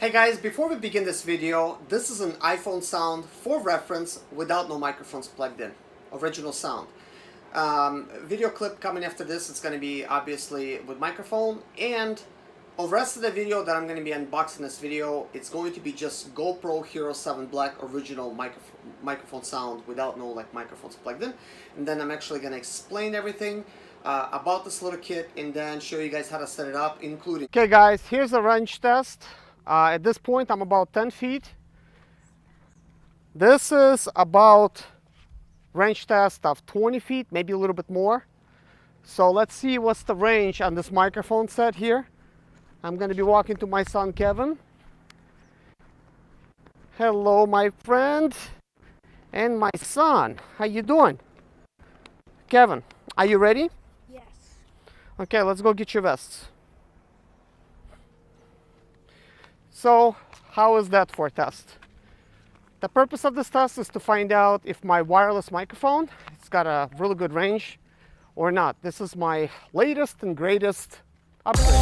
Hey guys, before we begin this video, this is an iPhone sound for reference without no microphones plugged in. Original sound. Video clip coming after this, it's going to be obviously with microphone, and the rest of the video that I'm going to be unboxing this video, it's going to be just GoPro Hero 7 Black original microphone sound without no microphones plugged in. And then I'm actually going to explain everything about this little kit and then show you guys how to set it up, including... Okay guys, here's a range test. At this point I'm about 10 feet. This is about range test of 20 feet, maybe a little bit more. So let's see what's the range on this microphone set here. I'm going to be walking to my son Kevin. Hello my friend and my son. How you doing? Kevin, are you ready? Yes. Okay, let's go get your vests. So, how is that for a test? The purpose of this test is to find out if my wireless microphone, it's got a really good range or not. This is my latest and greatest upgrade.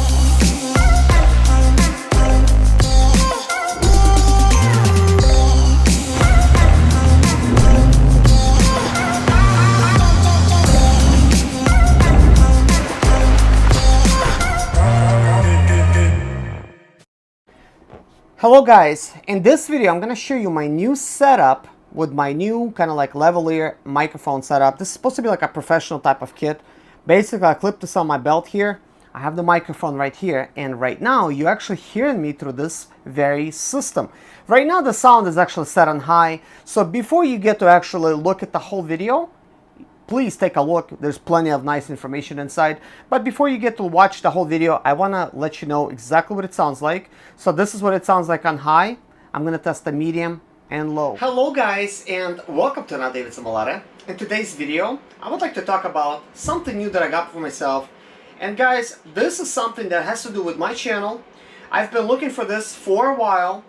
Hello guys, in this video I'm going to show you my new setup with my new kind of lavalier microphone setup. This is supposed to be like a professional type of kit. Basically I clip this on my belt here. I have the microphone right here, and right now you're actually hearing me through this very system. Right now the sound is actually set on high, so before you get to actually look at the whole video, please take a look. There's plenty of nice information inside. But before you get to watch the whole video, I want to let you know exactly what it sounds like. So this is what it sounds like on high. I'm going to test the medium and low. Hello guys, and welcome to another day with ZIMALETA. In today's video, I would like to talk about something new that I got for myself. And guys, this is something that has to do with my channel. I've been looking for this for a while,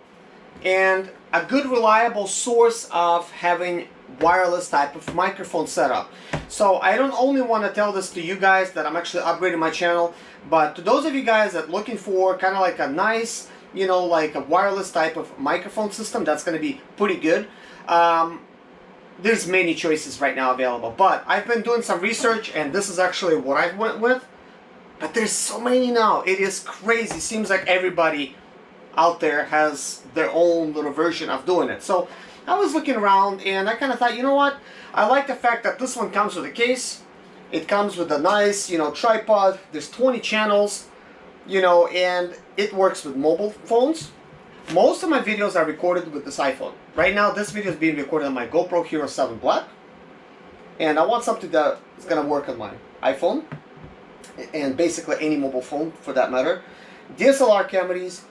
and a good reliable source of having wireless type of microphone setup. So I don't only want to tell this to you guys that I'm actually upgrading my channel, but to those of you guys that looking for kind of like a nice, you know, like a wireless type of microphone system that's going to be pretty good. There's many choices right now available, but I've been doing some research and this is actually what I went with. But there's so many now. It is crazy. Seems like everybody out there has their own little version of doing it. So I was looking around and I kind of thought, you know what? I like the fact that this one comes with a case. It comes with a nice, you know, tripod. There's 20 channels, you know, and it works with mobile phones. Most of my videos are recorded with this iPhone. Right now, this video is being recorded on my GoPro Hero 7 Black. And I want something that is going to work on my iPhone and basically any mobile phone for that matter. DSLR cameras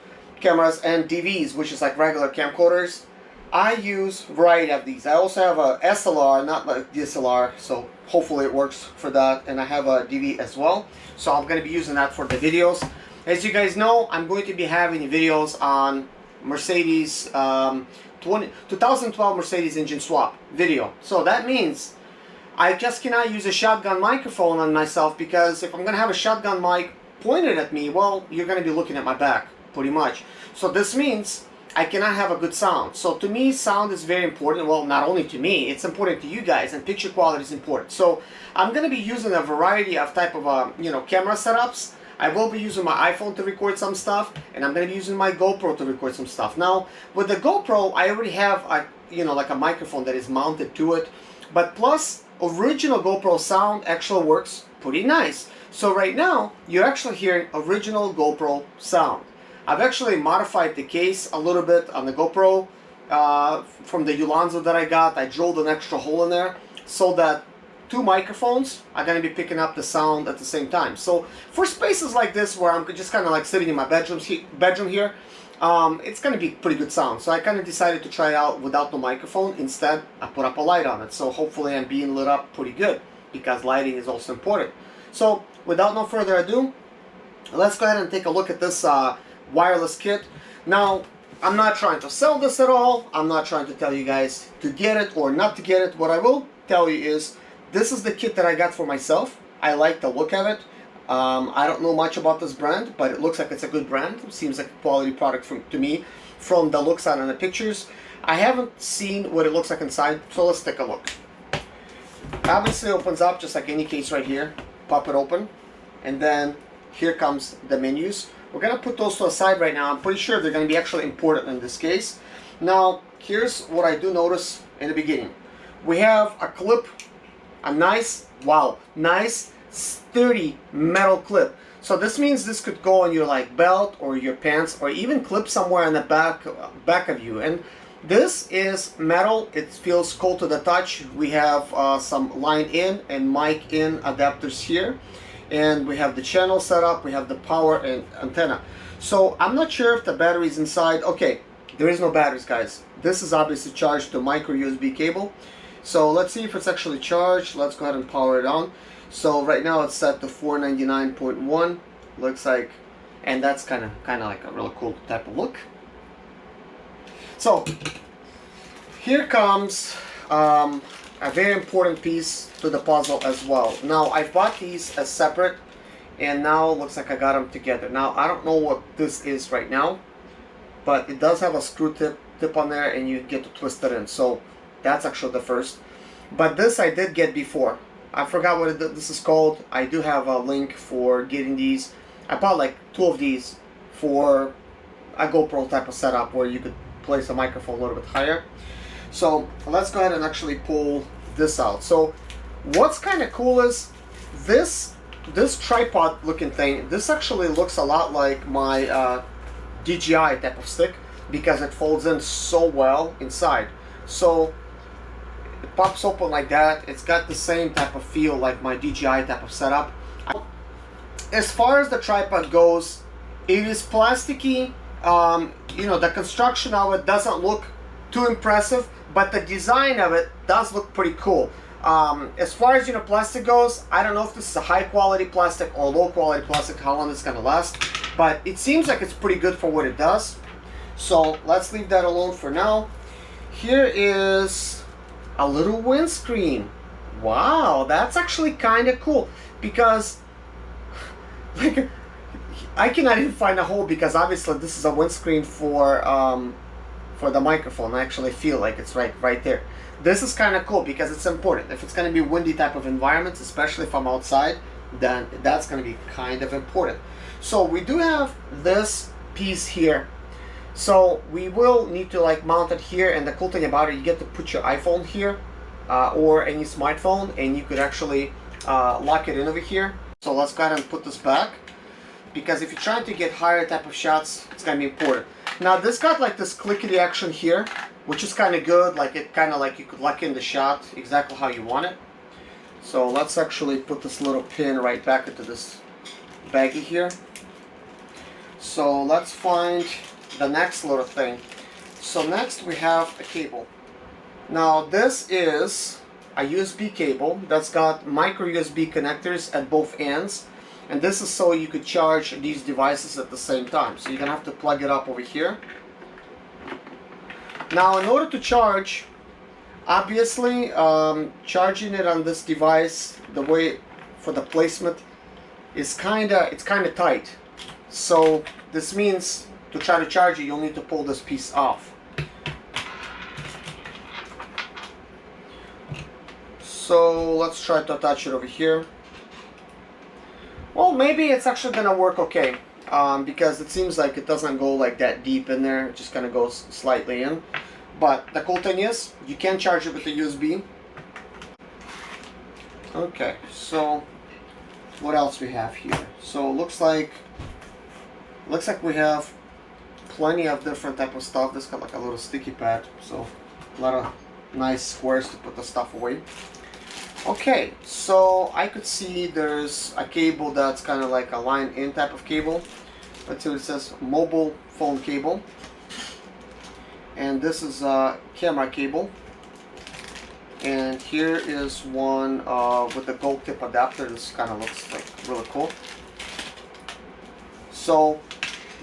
and DVs, which is like regular camcorders. I use a variety of these. I also have a SLR, not like DSLR, so hopefully it works for that. And I have a DV as well, so I'm going to be using that for the videos. As you guys know, I'm going to be having videos on Mercedes 2012 Mercedes engine swap video. So that means I just cannot use a shotgun microphone on myself, because if I'm going to have a shotgun mic pointed at me, well, you're going to be looking at my back pretty much. So this means I cannot have a good sound. So to me, sound is very important. Well, not only to me, it's important to you guys, and picture quality is important. So I'm going to be using a variety of type of you know, camera setups. I will be using my iPhone to record some stuff, and I'm going to be using my GoPro to record some stuff. Now, with the GoPro, I already have a, you know, like a microphone that is mounted to it, but plus original GoPro sound actually works pretty nice. So right now, you're actually hearing original GoPro sound. I've actually modified the case a little bit on the GoPro from the Ulanzo that I got. I drilled an extra hole in there so that two microphones are going to be picking up the sound at the same time. So for spaces like this where I'm just kind of like sitting in my bedroom here, it's going to be pretty good sound. So I kind of decided to try it out without the microphone. Instead, I put up a light on it. So hopefully I'm being lit up pretty good, because lighting is also important. So without no further ado, let's go ahead and take a look at this wireless kit. Now, I'm not trying to sell this at all. I'm not trying to tell you guys to get it or not to get it. What I will tell you is this is the kit that I got for myself. I like the look of it. I don't know much about this brand, but it looks like it's a good brand. It seems like a quality product to me from the looks out on the pictures. I haven't seen what it looks like inside, so let's take a look. Obviously it opens up just like any case right here. Pop it open, and then here comes the menus. We're gonna put those to the side right now. I'm pretty sure they're gonna be actually important in this case. Now, here's what I do notice in the beginning. We have a clip, a nice, wow, nice sturdy metal clip. So this means this could go on your like belt or your pants, or even clip somewhere in the back of you. And this is metal. It feels cool to the touch. We have some line in and mic in adapters here, and we have the channel set up. We have the power and antenna. So I'm not sure if the battery is inside. Okay, there is no batteries, guys. This is obviously charged to micro USB cable. So let's see if it's actually charged. Let's go ahead and power it on. So right now it's set to 499.1. Looks like, and that's kind of like a really cool type of look. So here comes a very important piece to the puzzle as well. Now I've bought these as separate, and now it looks like I got them together. Now I don't know what this is right now, but it does have a screw tip on there, and you get to twist it in. So that's actually the first. But this I did get before. I forgot what this is called. I do have a link for getting these. I bought like 2 of these for a GoPro type of setup where you could place a microphone a little bit higher. So let's go ahead and actually pull this out. So what's kind of cool is this tripod looking thing. This actually looks a lot like my DJI type of stick because it folds in so well inside. So it pops open like that. It's got the same type of feel like my DJI type of setup. As far as the tripod goes, it is plasticky. You know, the construction of it doesn't look too impressive, but the design of it does look pretty cool. As far as, you know, plastic goes, I don't know if this is a high quality plastic or low quality plastic, how long it's gonna last, but it seems like it's pretty good for what it does. So let's leave that alone for now. Here is a little windscreen. Wow, that's actually kind of cool, because like I cannot even find a hole, because obviously this is a windscreen for the microphone. I actually feel like it's right there. This is kind of cool because it's important. If it's going to be windy type of environments, especially if I'm outside, then that's going to be kind of important. So we do have this piece here. So we will need to like mount it here, and the cool thing about it, you get to put your iPhone here or any smartphone, and you could actually lock it in over here. So let's go ahead and put this back, because if you're trying to get higher type of shots, it's going to be important. Now this got like this clickety action here, which is kind of good. Like it kind of like you could lock in the shot exactly how you want it. So let's actually put this little pin right back into this baggie here. So let's find the next little thing. So next we have a cable. Now this is a USB cable that's got micro USB connectors at both ends, and this is so you could charge these devices at the same time. So you're gonna have to plug it up over here. Now in order to charge, obviously charging it on this device, the way for the placement is it's kinda tight. So this means to try to charge it, you'll need to pull this piece off. So let's try to attach it over here. Well, maybe it's actually gonna work okay, because it seems like it doesn't go like that deep in there. It just kind of goes slightly in. But the cool thing is, you can charge it with a USB. Okay, so what else we have here? So it looks like we have plenty of different type of stuff. This got like a little sticky pad, so a lot of nice squares to put the stuff away. Okay, so I could see there's a cable that's kind of like a line in type of cable. Let's see what it says, mobile phone cable. And this is a camera cable. And here is one with the gold tip adapter. This kind of looks like really cool. So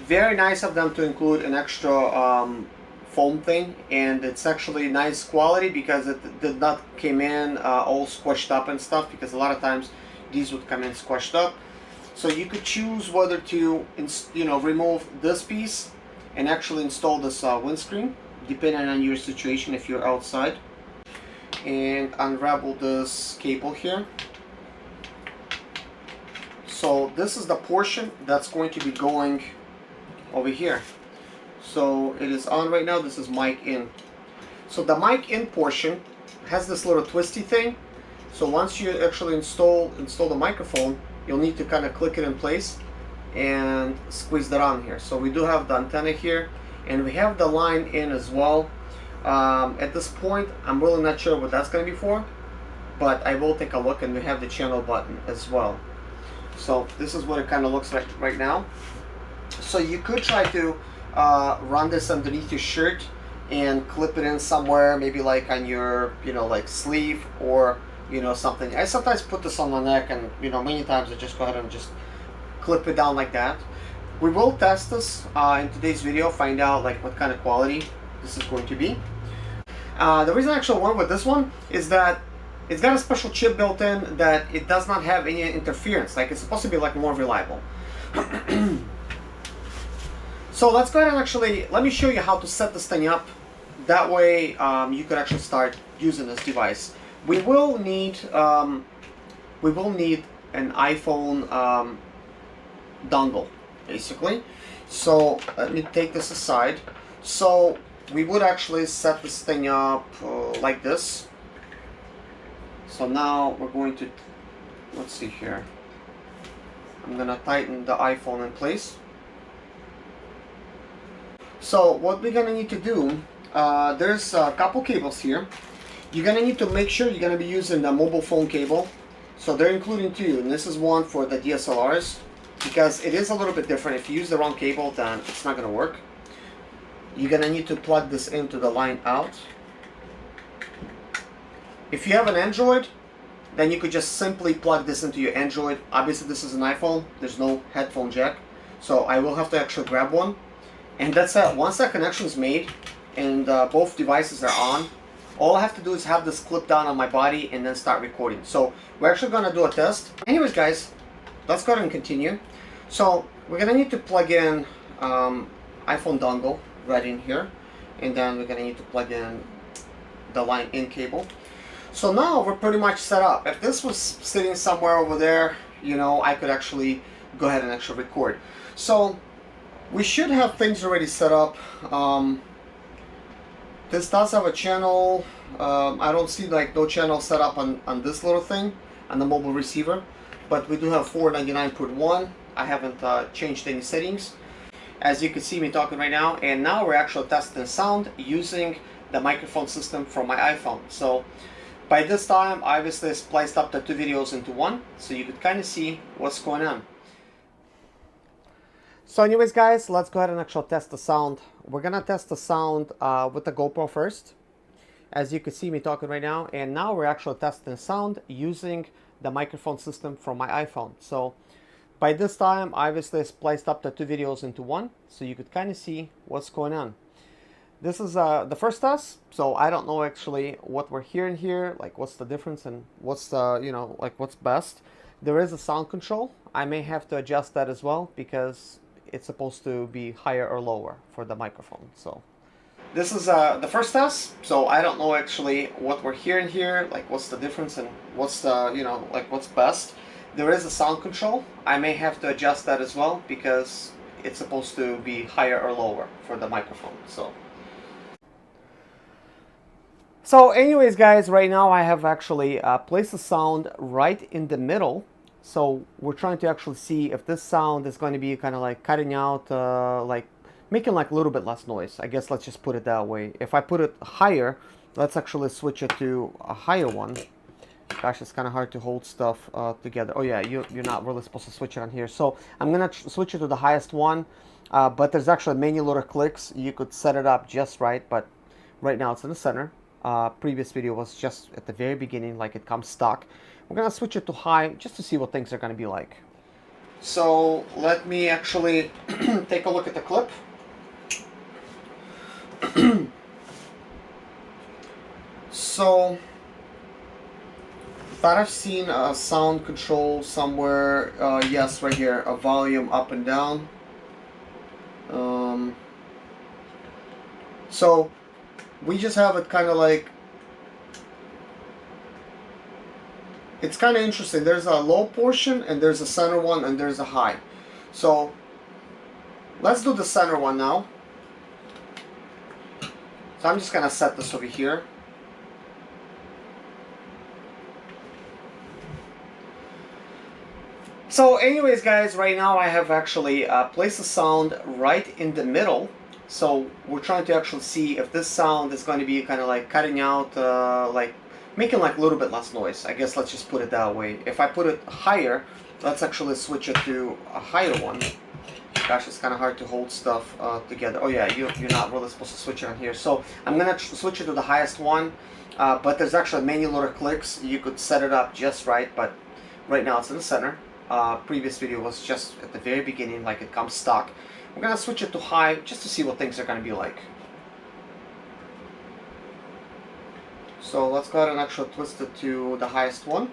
very nice of them to include an extra foam thing, and it's actually nice quality because it did not came in all squished up and stuff, because a lot of times these would come in squished up. So you could choose whether to remove this piece and actually install this windscreen, depending on your situation if you're outside, and unravel this cable here. So this is the portion that's going to be going over here. So it is on right now. This is mic in. So the mic in portion has this little twisty thing. So once you actually install the microphone, you'll need to kind of click it in place and squeeze that on here. So we do have the antenna here, and we have the line in as well. At this point, I'm really not sure what that's going to be for, but I will take a look, and we have the channel button as well. So this is what it kind of looks like right now. So you could try to run this underneath your shirt and clip it in somewhere, maybe like on your like sleeve or something. I sometimes put this on my neck, and many times I just go ahead and just clip it down like that. We will test this in today's video, find out like what kind of quality this is going to be. The reason I actually went with this one is that it's got a special chip built in that it does not have any interference. Like, it's supposed to be like more reliable. So let's go ahead and actually, let me show you how to set this thing up. That way you could actually start using this device. We will need an iPhone dongle, basically. So let me take this aside. So we would actually set this thing up like this. So now we're going to, let's see here. I'm gonna tighten the iPhone in place. So what we're gonna need to do, there's a couple cables here. You're gonna need to make sure you're gonna be using the mobile phone cable. So they're including two, and this is one for the DSLRs, because it is a little bit different. If you use the wrong cable, then it's not gonna work. You're gonna need to plug this into the line out. If you have an Android, then you could just simply plug this into your Android. Obviously this is an iPhone, there's no headphone jack, so I will have to actually grab one. And that's it. Once that connection is made and both devices are on, all I have to do is have this clip down on my body and then start recording. So we're actually going to do a test. Anyways guys, let's go ahead and continue. So we're going to need to plug in iPhone dongle right in here, and then we're going to need to plug in the line in cable. So now we're pretty much set up. If this was sitting somewhere over there, I could actually go ahead and actually record. So we should have things already set up. This does have a channel. I don't see like no channel set up on this little thing, on the mobile receiver, but we do have 499.1. I haven't changed any settings. As you can see me talking right now, and now we're actually testing sound using the microphone system from my iPhone. So by this time, obviously I spliced up the two videos into one, so you could kind of see what's going on. So anyways guys, let's go ahead and actually test the sound. We're gonna test the sound with the GoPro first, as you can see me talking right now, and now we're actually testing sound using the microphone system from my iPhone. So by this time, obviously I spliced up the two videos into one, so you could kind of see what's going on. This is the first test, so I don't know actually what we're hearing here, like what's the difference and what's the, like what's best. There is a sound control. I may have to adjust that as well because it's supposed to be higher or lower for the microphone. So this is the first test, so I don't know actually what we're hearing here, like what's the difference and what's the, like what's best. There is a sound control. I may have to adjust that as well because it's supposed to be higher or lower for the microphone. So anyways guys, right now I have actually placed the sound right in the middle. So we're trying to actually see if this sound is going to be kind of like cutting out, like making like a little bit less noise. I guess let's just put it that way. If I put it higher, let's actually switch it to a higher one. Gosh, it's kind of hard to hold stuff together. Oh yeah, you're not really supposed to switch it on here. So I'm gonna switch it to the highest one, but there's actually many little clicks. You could set it up just right, but right now it's in the center. Previous video was just at the very beginning, like it comes stock. We're gonna switch it to high just to see what things are gonna be like. So let me actually take a look at the clip. So Thought I've seen a sound control somewhere. Yes, right here, a volume up and down. So we just have it kind of like, it's kind of interesting. There's a low portion and there's a center one and there's a high. So let's do the center one now. So I'm just gonna set this over here. So anyways guys, right now I have actually placed the sound right in the middle. So we're trying to actually see if this sound is going to be kind of like cutting out, like making like a little bit less noise. I guess let's just put it that way. If I put it higher, let's actually switch it to a higher one. Gosh, it's kind of hard to hold stuff together. Oh yeah, you're not really supposed to switch it on here. So I'm gonna switch it to the highest one, but there's actually many little clicks. You could set it up just right, but right now it's in the center. Previous video was just at the very beginning, like it comes stock. We're gonna switch it to high just to see what things are gonna be like. So let's go ahead and actually twist it to the highest one.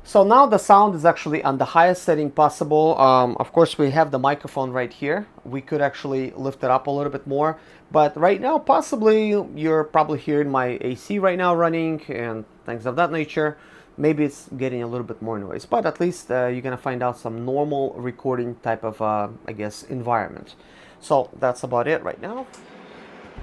So now the sound is actually on the highest setting possible. Of course we have the microphone right here. We could actually lift it up a little bit more, but right now possibly you're probably hearing my AC right now running and things of that nature. Maybe it's getting a little bit more noise, but at least you're gonna find out some normal recording type of I guess environment. So that's about it right now.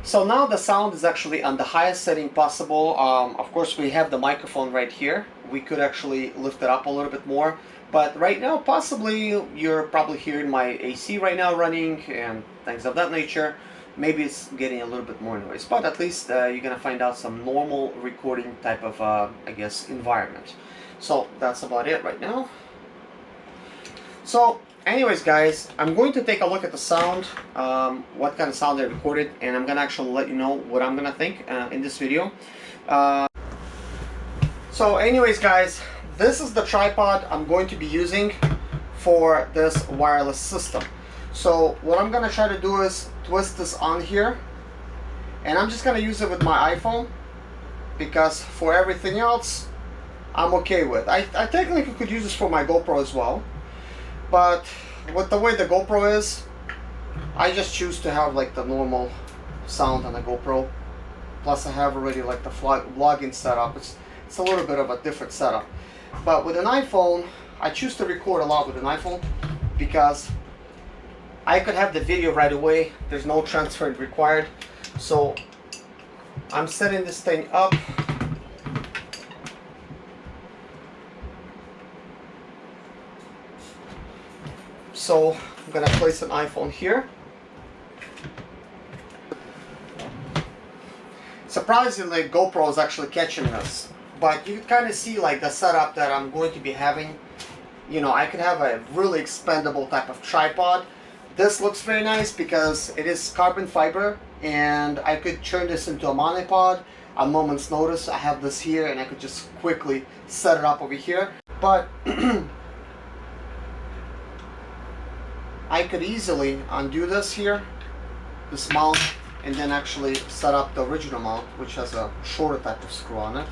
So now the sound is actually on the highest setting possible. Of course we have the microphone right here. We could actually lift it up a little bit more, but right now possibly you're probably hearing my AC right now running and things of that nature. Maybe it's getting a little bit more noise, but at least you're gonna find out some normal recording type of I guess environment. So that's about it right now. So anyways guys, I'm going to take a look at the sound, what kind of sound I recorded, and I'm gonna actually let you know what I'm gonna think in this video. So anyways guys, this is the tripod I'm going to be using for this wireless system. So what I'm gonna try to do is twist this on here, and I'm just gonna use it with my iPhone, because for everything else I'm okay with. I technically could use this for my GoPro as well, but with the way the GoPro is, I just choose to have like the normal sound on the GoPro. Plus I have already like the vlogging setup. It's a little bit of a different setup. But with an iPhone, I choose to record a lot with an iPhone because I could have the video right away. There's no transfer required. So I'm setting this thing up. So I'm gonna place an iPhone here. Surprisingly, GoPro is actually catching this, but you can kind of see like the setup that I'm going to be having. You know, I could have a really expandable type of tripod. This looks very nice because it is carbon fiber, and I could turn this into a monopod a moment's notice. I have this here and I could just quickly set it up over here. But I could easily undo this here, this mount, and then actually set up the original mount, which has a shorter type of screw on it.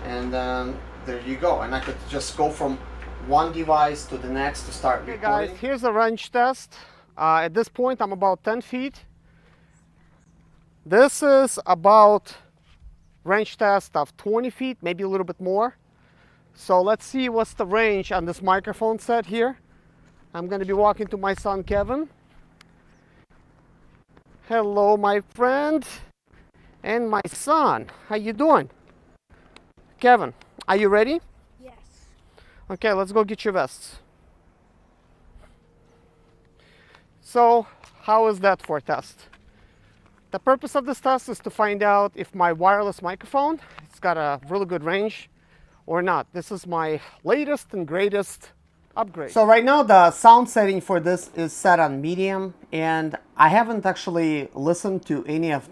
And then there you go. And I could just go from one device to the next to start recording. Okay guys, here's a range test. At this point I'm about 10 feet. This is about range test of 20 feet, maybe a little bit more. So let's see what's the range on this microphone set here. I'm going to be walking to my son Kevin. Hello my friend and my son. How you doing? Kevin, are you ready? Yes. Okay, let's go get your vests. So, how is that for a test? The purpose of this test is to find out if my wireless microphone, it's got a really good range or not. This is my latest and greatest upgrade. So right now the sound setting for this is set on medium, and I haven't actually listened to any of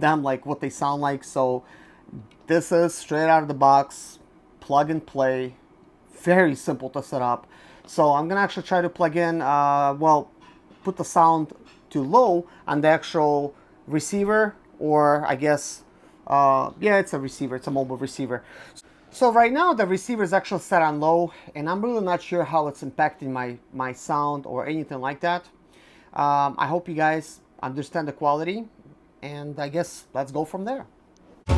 them like what they sound like. So this is straight out of the box, plug and play, very simple to set up. So I'm gonna actually try to plug in, well, put the sound to low on the actual receiver, or I guess Yeah, it's a receiver. It's a mobile receiver. So right now the receiver is actually set on low, and I'm really not sure how it's impacting my sound or anything like that. I hope you guys understand the quality, and I guess let's go from there.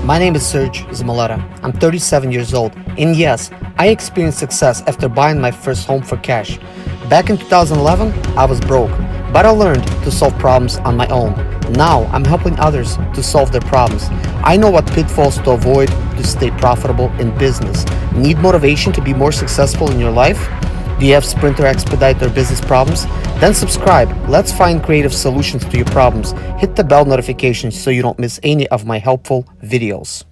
My name is Serge ZIMALETA. I'm 37 years old, and yes, I experienced success after buying my first home for cash. Back in 2011, I was broke, but I learned to solve problems on my own. Now I'm helping others to solve their problems. I know what pitfalls to avoid to stay profitable in business. Need motivation to be more successful in your life? Do you have Sprint or Expedite or business problems? Then subscribe. Let's find creative solutions to your problems. Hit the bell notification so you don't miss any of my helpful videos.